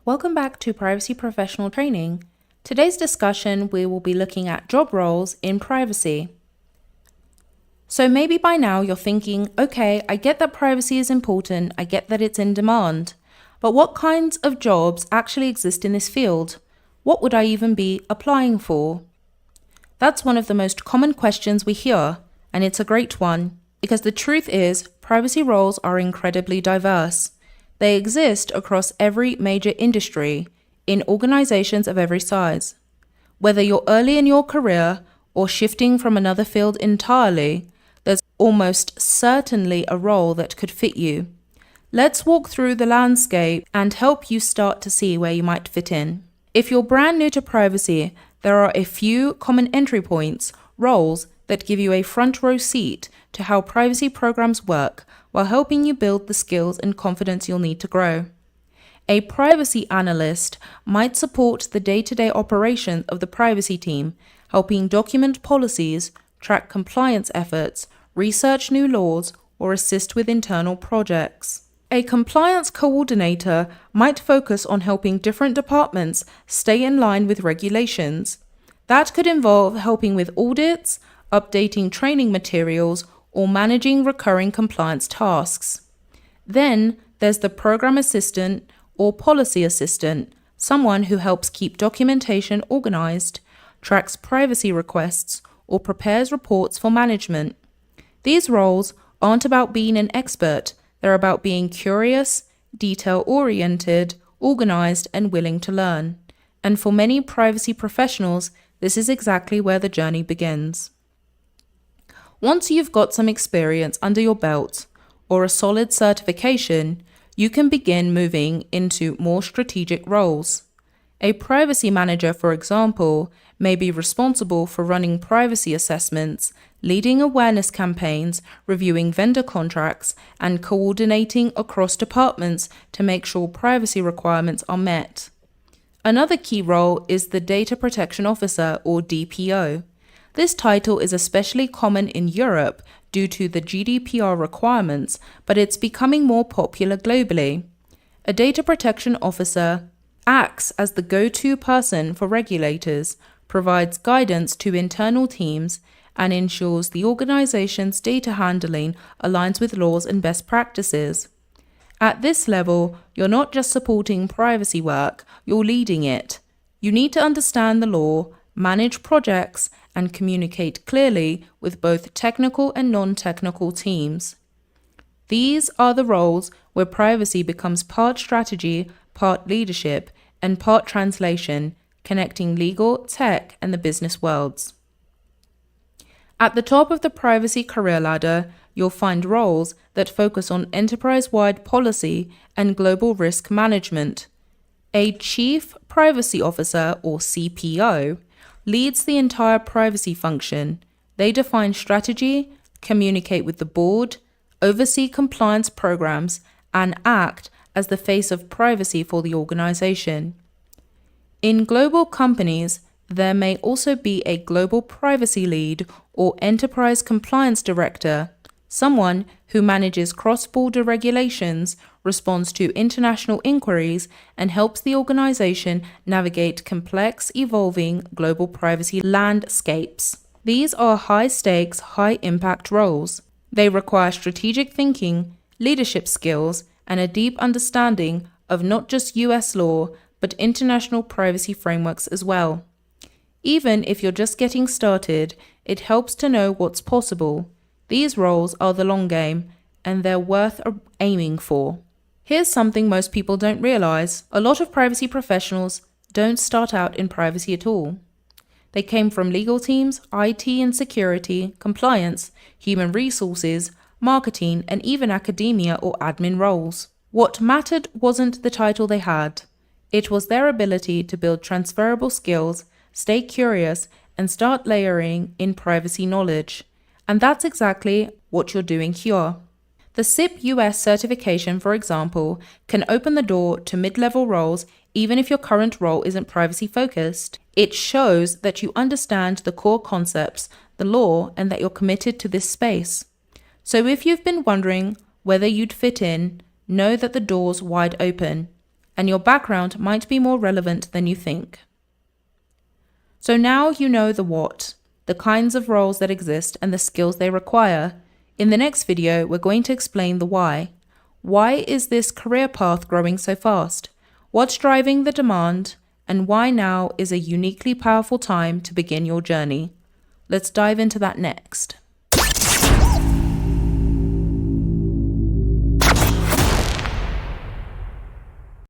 Welcome back to Privacy Professional Training. Today's discussion, we will be looking at job roles in privacy. So maybe by now you're thinking, okay, I get that privacy is important, I get that it's in demand, but what kinds of jobs actually exist in this field? What would I even be applying for? That's one of the most common questions we hear, and it's a great one, because the truth is, privacy roles are incredibly diverse. They exist across every major industry, in organizations of every size. Whether you're early in your career or shifting from another field entirely, there's almost certainly a role that could fit you. Let's walk through the landscape and help you start to see where you might fit in. If you're brand new to privacy, there are a few common entry points, roles that give you a front row seat to how privacy programs work while helping you build the skills and confidence you'll need to grow. A privacy analyst might support the day-to-day operation of the privacy team, helping document policies, track compliance efforts, research new laws, or assist with internal projects. A compliance coordinator might focus on helping different departments stay in line with regulations. That could involve helping with audits, updating training materials, or managing recurring compliance tasks. Then there's the program assistant or policy assistant, someone who helps keep documentation organized, tracks privacy requests, or prepares reports for management. These roles aren't about being an expert, they're about being curious, detail-oriented, organized, and willing to learn. And for many privacy professionals, this is exactly where the journey begins. Once you've got some experience under your belt or a solid certification, you can begin moving into more strategic roles. A privacy manager, for example, may be responsible for running privacy assessments, leading awareness campaigns, reviewing vendor contracts, and coordinating across departments to make sure privacy requirements are met. Another key role is the Data Protection Officer, or DPO. This title is especially common in Europe due to the GDPR requirements, but it's becoming more popular globally. A data protection officer acts as the go-to person for regulators, provides guidance to internal teams, and ensures the organization's data handling aligns with laws and best practices. At this level, you're not just supporting privacy work, you're leading it. You need to understand the law, manage projects, and communicate clearly with both technical and non-technical teams. These are the roles where privacy becomes part strategy, part leadership, and part translation, connecting legal, tech, and the business worlds. At the top of the privacy career ladder, you'll find roles that focus on enterprise-wide policy and global risk management. A Chief Privacy Officer, or CPO, leads the entire privacy function. They define strategy, communicate with the board, oversee compliance programs, and act as the face of privacy for the organization. In global companies, there may also be a global privacy lead or enterprise compliance director, someone who manages cross-border regulations, responds to international inquiries, and helps the organization navigate complex, evolving global privacy landscapes. These are high-stakes, high-impact roles. They require strategic thinking, leadership skills, and a deep understanding of not just US law, but international privacy frameworks as well. Even if you're just getting started, it helps to know what's possible. These roles are the long game, and they're worth aiming for. Here's something most people don't realize. A lot of privacy professionals don't start out in privacy at all. They came from legal teams, IT and security, compliance, human resources, marketing, and even academia or admin roles. What mattered wasn't the title they had. It was their ability to build transferable skills, stay curious, and start layering in privacy knowledge. And that's exactly what you're doing here. The SIP US certification, for example, can open the door to mid-level roles even if your current role isn't privacy focused. It shows that you understand the core concepts, the law, and that you're committed to this space. So if you've been wondering whether you'd fit in, know that the door's wide open. and your background might be more relevant than you think. So now you know the what, the kinds of roles that exist and the skills they require. In the next video, we're going to explain the why. Why is this career path growing so fast? What's driving the demand? And why now is a uniquely powerful time to begin your journey? Let's dive into that next.